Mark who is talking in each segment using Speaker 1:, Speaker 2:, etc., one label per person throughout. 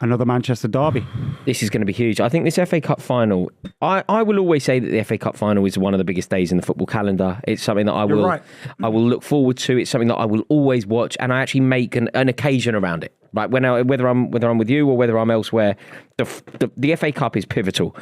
Speaker 1: another Manchester derby.
Speaker 2: This is going to be huge. I think this FA Cup final, I will always say that the FA Cup final is one of the biggest days in the football calendar. It's something that I will look forward to. It's something that I will always watch, and I actually make an occasion around it. Right, whether I'm with you or whether I'm elsewhere, the FA Cup is pivotal,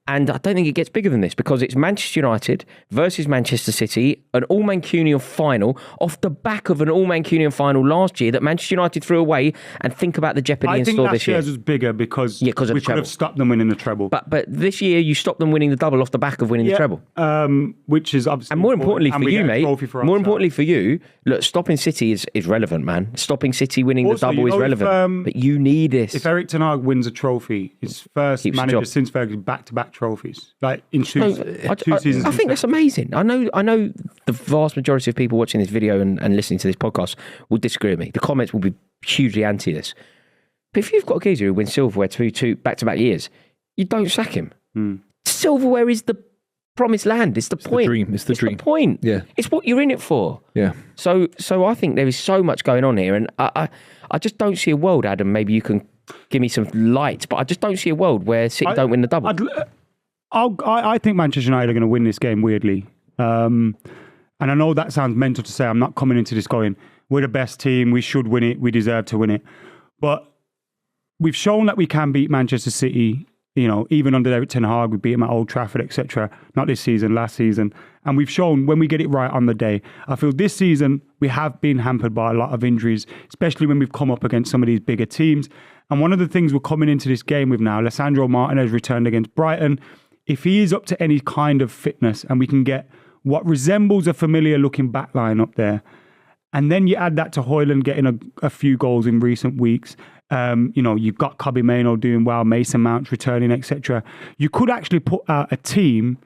Speaker 2: and I don't think it gets bigger than this because it's Manchester United versus Manchester City, an all-Mancunian final off the back of an all-Mancunian final last year that Manchester United threw away. And think about the jeopardy in store this year.
Speaker 1: I think last year's was bigger because
Speaker 2: we
Speaker 1: could have stopped them winning the treble.
Speaker 2: But this year you stopped them winning the double off the back of winning the treble,
Speaker 1: which is obviously
Speaker 2: and more importantly for you, mate. More importantly for you, look, stopping City is relevant, man. Stopping City winning the double is relevant. But you need this.
Speaker 1: If Eric Ten Hag wins a trophy, his first manager since Ferguson back-to-back trophies, like in two seasons.
Speaker 2: I think that's amazing. I know the vast majority of people watching this video and listening to this podcast will disagree with me. The comments will be hugely anti this. But if you've got a geezer who wins silverware two back-to-back years, you don't sack him. Silverware is the promised land. It's the point.
Speaker 3: It's the dream.
Speaker 2: The point.
Speaker 3: Yeah.
Speaker 2: It's what you're in it for.
Speaker 3: Yeah.
Speaker 2: So I think there is so much going on here, and I just don't see a world, Adam. Maybe you can give me some light, but I just don't see a world where City don't win the double.
Speaker 1: I think Manchester United are going to win this game weirdly. And I know that sounds mental to say. I'm not coming into this going, we're the best team, we should win it, we deserve to win it. But we've shown that we can beat Manchester City. You know, even under Eric Ten Hag, we beat him at Old Trafford, etc. Not this season, last season. And we've shown when we get it right on the day. I feel this season we have been hampered by a lot of injuries, especially when we've come up against some of these bigger teams. And one of the things we're coming into this game with now, Lisandro Martinez returned against Brighton. If he is up to any kind of fitness and we can get what resembles a familiar looking backline up there, and then you add that to Højlund getting a few goals in recent weeks. You've got Kobbie Mainoo doing well, Mason Mount's returning, etc. You could actually put out a team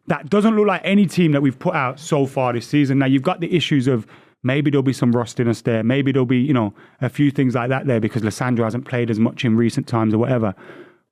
Speaker 1: that doesn't look like any team that we've put out so far this season. Now, you've got the issues of maybe there'll be some rustiness there. Maybe there'll be, a few things like that there because Lisandro hasn't played as much in recent times or whatever.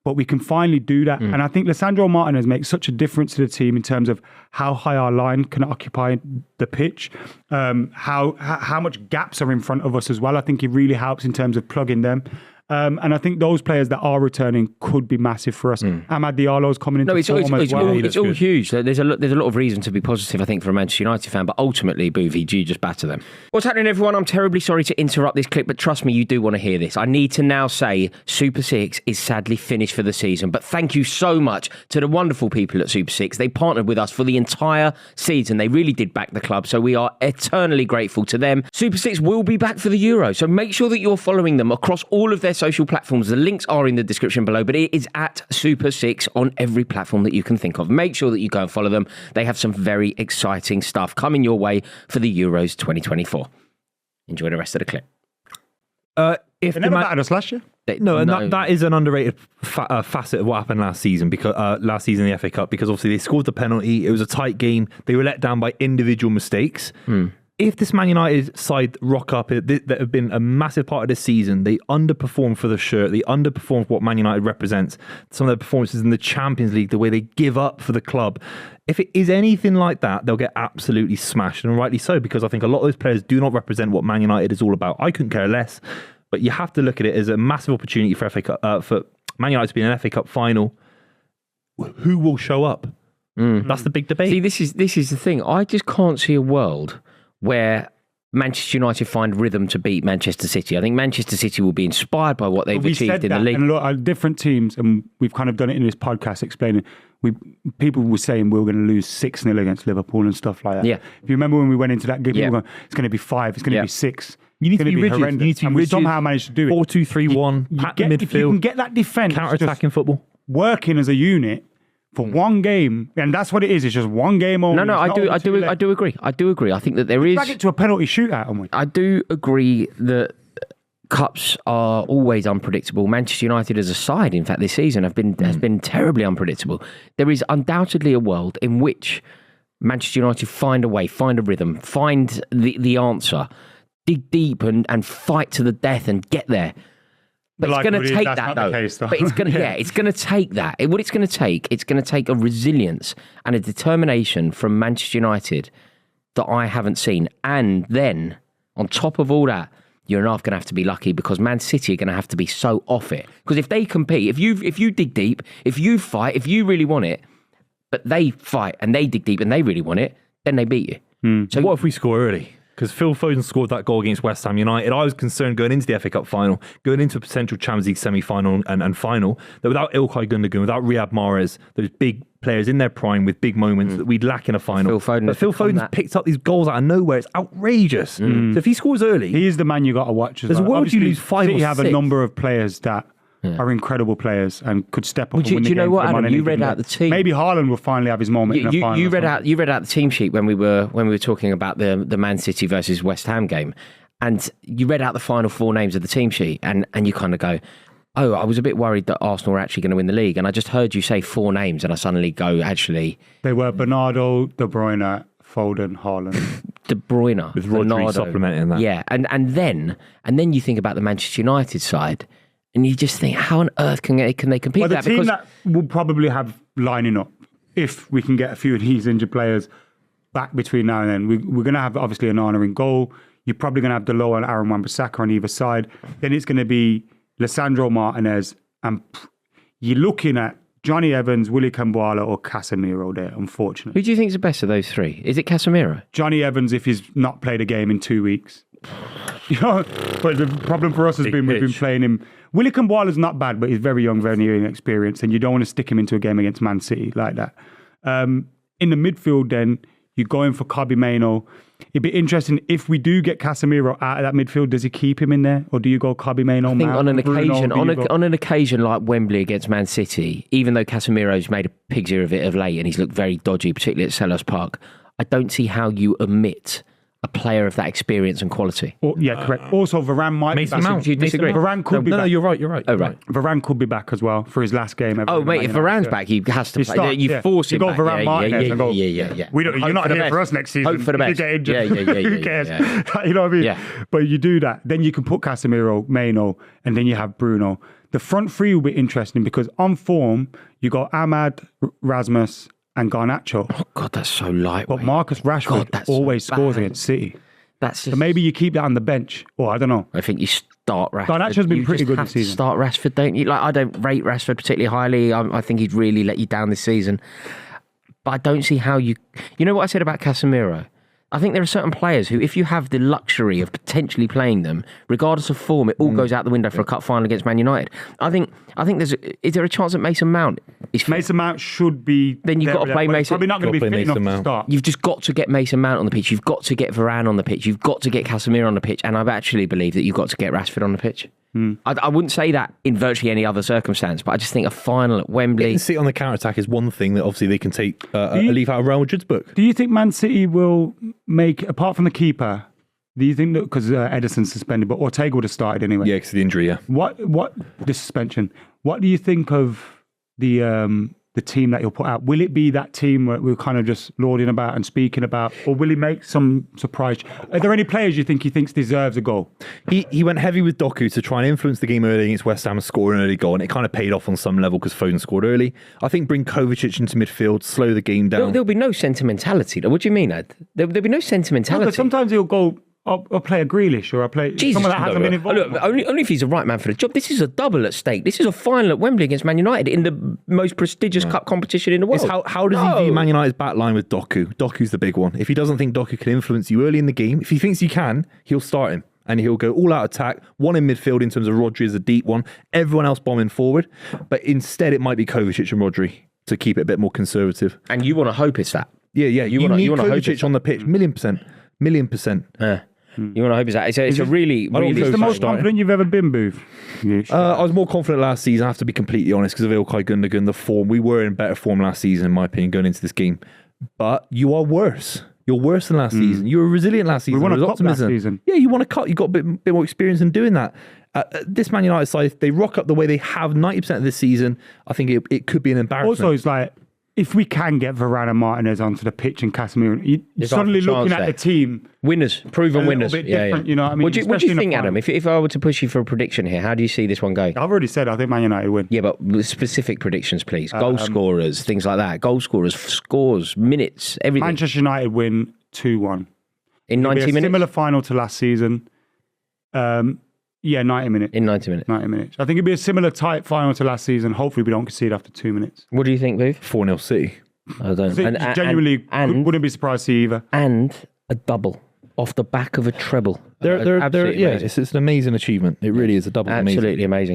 Speaker 1: But we can finally do that. And I think Lisandro Martinez makes such a difference to the team in terms of how high our line can occupy the pitch, how much gaps are in front of us as well. I think he really helps in terms of plugging them. And I think those players that are returning could be massive for us. Amad Diallo's coming into form as well.
Speaker 2: It's all huge. There's a lot of reason to be positive, I think, for a Manchester United fan, but ultimately, Buvey, you just batter them. What's happening, everyone? I'm terribly sorry to interrupt this clip, but trust me, you do want to hear this. I need to now say Super 6 is sadly finished for the season, but thank you so much to the wonderful people at Super 6. They partnered with us for the entire season. They really did back the club, so we are eternally grateful to them. Super 6 will be back for the Euro, so make sure that you're following them across all of their social platforms. The links are in the description below, but it is at Super 6 on every platform that you can think of. Make sure that you go and follow them. They have some very exciting stuff coming your way for the Euros 2024. Enjoy the rest of the clip.
Speaker 1: If they never battered us last year.
Speaker 3: That is an underrated facet of what happened last season, because last season in the FA Cup, because obviously they scored the penalty. It was a tight game. They were let down by individual mistakes. If this Man United side rock up, that have been a massive part of this season, they underperform for the shirt, they underperform for what Man United represents, some of their performances in the Champions League, the way they give up for the club. If it is anything like that, they'll get absolutely smashed, and rightly so, because I think a lot of those players do not represent what Man United is all about. I couldn't care less, but you have to look at it as a massive opportunity for for Man United to be in an FA Cup final. Who will show up? That's the big debate.
Speaker 2: See, this is the thing. I just can't see a world where Manchester United find rhythm to beat Manchester City. I think Manchester City will be inspired by what they've achieved in the league.
Speaker 1: And look, different teams, and we've kind of done it in this podcast explaining, people were saying we were going to lose 6-0 against Liverpool and stuff like that.
Speaker 2: Yeah.
Speaker 1: If you remember when we went into that game, we were going, it's going to be 5, it's going to be 6.
Speaker 3: You need to be rigid.
Speaker 1: Horrendous.
Speaker 3: You need to be
Speaker 1: and
Speaker 3: rigid.
Speaker 1: We somehow managed to do it.
Speaker 3: 4-2-3-1, at the midfield.
Speaker 1: If you can get that defence,
Speaker 3: counter-attacking football,
Speaker 1: working as a unit, for one game, and that's what it is. It's just one game only.
Speaker 2: No, I do agree. I do agree. I think that there is.
Speaker 1: Drag it to a penalty shootout, aren't we?
Speaker 2: I do agree that cups are always unpredictable. Manchester United as a side, in fact, this season has been terribly unpredictable. There is undoubtedly a world in which Manchester United find a way, find a rhythm, find the answer, dig deep and fight to the death and get there. But it's going to take that, though. But it's going to, it's going to take that. What it's going to take a resilience and a determination from Manchester United that I haven't seen. And then, on top of all that, you're going to have to be lucky because Man City are going to have to be so off it. Because if they compete, if you dig deep, if you fight, if you really want it, but they fight and they dig deep and they really want it, then they beat you.
Speaker 3: So what if we score early? Because Phil Foden scored that goal against West Ham United. I was concerned going into the FA Cup final, going into a potential Champions League semi-final and final, that without Ilkay Gundogan, without Riyad Mahrez, those big players in their prime with big moments that we'd lack in a final. Phil Foden's picked up these goals out of nowhere. It's outrageous. So if he scores early...
Speaker 1: He is the man you got to watch as well.
Speaker 3: There's a world you lose 5
Speaker 1: City
Speaker 3: or 6.
Speaker 1: have a number of players that are incredible players and could step up and win the game.
Speaker 2: Do you know what, Adam? You read
Speaker 1: game.
Speaker 2: out the team.
Speaker 1: Maybe Haaland will finally have his moment in a final.
Speaker 2: You read out the team sheet when we were talking about the Man City versus West Ham game, and you read out the final 4 names of the team sheet, and you kind of go, oh, I was a bit worried that Arsenal were actually going to win the league, and I just heard you say 4 names, and I suddenly go, actually,
Speaker 1: they were Bernardo, De Bruyne, Foden, Haaland.
Speaker 2: De Bruyne,
Speaker 3: with Rodri supplementing that.
Speaker 2: Yeah, and then you think about the Manchester United side. And you just think, how on earth can they compete
Speaker 1: Well, the
Speaker 2: with that?
Speaker 1: team that will probably have lining up, if we can get a few of these injured players back between now and then, we're going to have obviously Onana in goal. You're probably going to have Dalot and Aaron Wan-Bissaka on either side. Then it's going to be Lisandro Martinez. And you're looking at Johnny Evans, Willy Cambuala or Casemiro there, unfortunately.
Speaker 2: Who do you think is the best of those 3? Is it Casemiro?
Speaker 1: Johnny Evans, if he's not played a game in 2 weeks. You know, but the problem for us has been we've been playing him. Willy Cambuala's not bad, but he's very young, very inexperienced, and you don't want to stick him into a game against Man City like that. In the midfield, then you're going for Kobbie Mainoo. It'd be interesting if we do get Casemiro out of that midfield. Does he keep him in there, or do you go Kobbie Mainoo?
Speaker 2: I think on an occasion like Wembley against Man City, even though Casemiro's made a pig's ear of it of late and he's looked very dodgy, particularly at Selhurst Park, I don't see how you omit a player of that experience and quality.
Speaker 1: Yeah, correct. Also, Varane might be back.
Speaker 2: Do you disagree?
Speaker 1: Varane could be back.
Speaker 3: No, you're right.
Speaker 2: Oh, right.
Speaker 1: Varane could be back as well for his last game.
Speaker 2: Oh, mate, if Varane's back, he has to play. You force him back.
Speaker 1: You go Varane Martinez and go,
Speaker 2: yeah.
Speaker 1: You're not here for us next season.
Speaker 2: Hope for the best.
Speaker 1: You get injured. Who cares? You know what I mean?
Speaker 2: Yeah.
Speaker 1: But you do that. Then you can put Casemiro, Mainoo, and then you have Bruno. The front 3 will be interesting because on form, you got Ahmad, Rasmus, and Garnacho.
Speaker 2: Oh, God, that's so lightweight.
Speaker 1: But Marcus Rashford always scores against City.
Speaker 2: That's just...
Speaker 1: So maybe you keep that on the bench. Or I don't know.
Speaker 2: I think you start Rashford.
Speaker 1: Garnacho's been pretty good this season.
Speaker 2: Start Rashford, don't you? Like, I don't rate Rashford particularly highly. I think he'd really let you down this season. But I don't see how you... You know what I said about Casemiro? I think there are certain players who, if you have the luxury of potentially playing them, regardless of form, it all goes out the window for a cup final against Man United. I think is there a chance that Mason Mount is fit?
Speaker 1: Mason Mount should be...
Speaker 2: Then you've got to play Mason...
Speaker 1: Probably not going to be fit enough to start.
Speaker 2: You've just got to get Mason Mount on the pitch. You've got to get Varane on the pitch. You've got to get Casemiro on the pitch. And I actually believe that you've got to get Rashford on the pitch. I wouldn't say that in virtually any other circumstance, but I just think a final at Wembley...
Speaker 3: Getting City on the counter-attack is one thing that obviously they can take a leaf out of Real Madrid's book.
Speaker 1: Do you think Man City will make, apart from the keeper, do you think that, because Ederson's suspended, but Ortega would have started anyway?
Speaker 3: Yeah, because of the injury, yeah.
Speaker 1: What the suspension, what do you think of the team that he'll put out? Will it be that team where we're kind of just lauding about and speaking about, or will he make some surprise? Are there any players you think he thinks deserves a goal?
Speaker 3: He went heavy with Doku to try and influence the game early against West Ham and score an early goal, and it kind of paid off on some level because Foden scored early. I think bring Kovacic into midfield, slow the game down.
Speaker 2: There'll be no sentimentality. What do you mean, Ed? There'll be no sentimentality.
Speaker 1: No, but sometimes he'll go... I'll play a Grealish or I'll play someone that hasn't been involved.
Speaker 2: Look, only if he's the right man for the job. This is a double at stake. This is a final at Wembley against Man United in the most prestigious cup competition in the world.
Speaker 3: How does he view Man United's back line with Doku? Doku's the big one. If he doesn't think Doku can influence you early in the game, if he thinks he can, he'll start him. And he'll go all out attack, one in midfield in terms of Rodri as a deep one, everyone else bombing forward. But instead it might be Kovacic and Rodri to keep it a bit more conservative.
Speaker 2: And you want to hope it's that.
Speaker 3: Yeah. You need Kovacic on the pitch, million percent.
Speaker 2: You want to hope it's that. It's a really...
Speaker 1: It's the most confident you've ever been, Booth.
Speaker 3: I was more confident last season, I have to be completely honest, because of Ilkay Gundogan, the form. We were in better form last season, in my opinion, going into this game. But you are worse. You're worse than last season. You were resilient last season.
Speaker 1: We won a cup last season.
Speaker 3: Yeah, you won a cup. You got a bit more experience in doing that. This Man United side, if they rock up the way they have 90% of this season, I think it could be an embarrassment.
Speaker 1: Also, it's like, if we can get Varane and Martinez onto the pitch and Casemiro, you're suddenly looking at the team.
Speaker 2: Winners, proven winners.
Speaker 1: Different, you know what I mean?
Speaker 2: What do you think, Adam? If I were to push you for a prediction here, how do you see this one going?
Speaker 1: I've already said I think Man United win.
Speaker 2: Yeah, but with specific predictions, please. Goal scorers, things like that. Goal scorers, scores, minutes, everything.
Speaker 1: Manchester United win 2-1.
Speaker 2: In 90 minutes?
Speaker 1: Similar final to last season. Yeah, 90 minutes.
Speaker 2: In 90 minutes.
Speaker 1: 90 minutes. I think it'd be a similar tight final to last season. Hopefully, we don't concede after 2 minutes.
Speaker 2: What do you think, Booth?
Speaker 3: 4-0 City.
Speaker 2: I don't know.
Speaker 1: Genuinely, wouldn't be surprised to see either.
Speaker 2: And a double off the back of a treble.
Speaker 3: It's an amazing achievement. It really is a double.
Speaker 2: Absolutely amazing.